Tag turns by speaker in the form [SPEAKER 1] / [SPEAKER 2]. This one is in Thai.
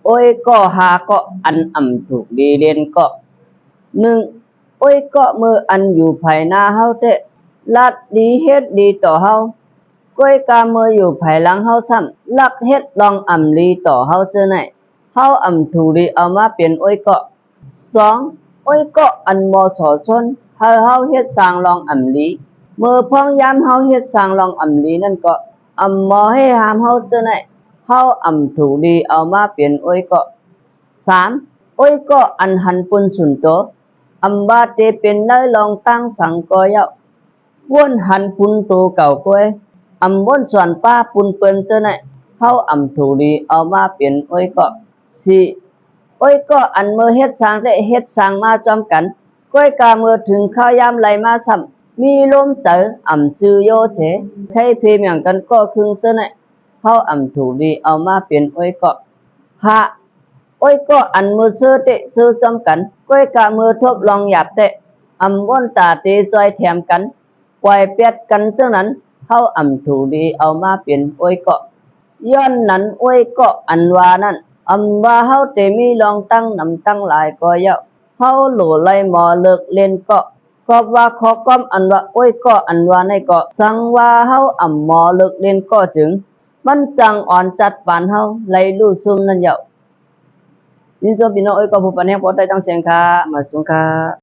[SPEAKER 1] อ้ยก็หาก็อันถูกดีเรียนก็หนึ่งโอ้ยก็มืออันอยู่ภายหน้าเฮาเตะลัดดีเฮ็ดดีต่อเฮาก้อยกามืออยู่ภายหลังเฮาซ้ำลักเฮ็ดลองลีต่อเฮาเจอไหนเฮาถูกดีเอามาเปลี่ยนโอ้ยก็สองโอ้ยก็อันมอสอซนเฮาเฮ็ดสร้างลองลีมือพ้องยามเฮาเฮ็ดสร้างลองลีนั่นก็มอให้หามเฮาเจอไหนเฮาถูกดีเอามาเปลี่ยนโอ้ยก็สามโอ้ยก็อันหันปุนสุนโตบาเตเป็นได้ลองตั้งสังก็เยาว่นหันปุนโตเก่าก้วยว่นส่วนป้าปุนเปิ้นเจอไหนเฮาถูกดีเอามาเปลี่ยนโอ้ยก็สี่โอ้ยก็อันมือเฮ็ดสร้างได้เฮ็ดสร้างมาจอมกันก้อยกามือถึงข้าวยามไหลมาซ้ำมีลมเจอซื้อโยเสไทยเพมอย่างกันก็คึงเจอไหนเฮาถูกดีเอามาเปลี่ยนโอ้ยก็ห้าโอ้ยก็อันมือซื้อเตะซื้อจอมกันก้อยกามือทบลองหยาบเตะว่นตาเตจอยแถมกันปล่อยเปียดกันเจ้านั้นเฮาถูกดีเอามาเปลี่ยนโอ้ยก็ย้อนนั้นโอ้ยก็อันว่านั้นว่าเฮาเตมีลองตั้งนำตั้งหลายก็เยาเฮาโหลไลหมอเลิกเล่นก็ว่าขอก้อมอันว่าโอ้ยก็อันว่าในก็สังว่าเฮาหมอเลิกเล่นก็จึงมันจังอ่อนจัดปานเฮาไลลู่ซุ่มนั่นเยายินจบพี่น้องโอ้ยก็ผู้ปันแห่งพอได้ตั้งเสียงค่ะมาสูงค่ะ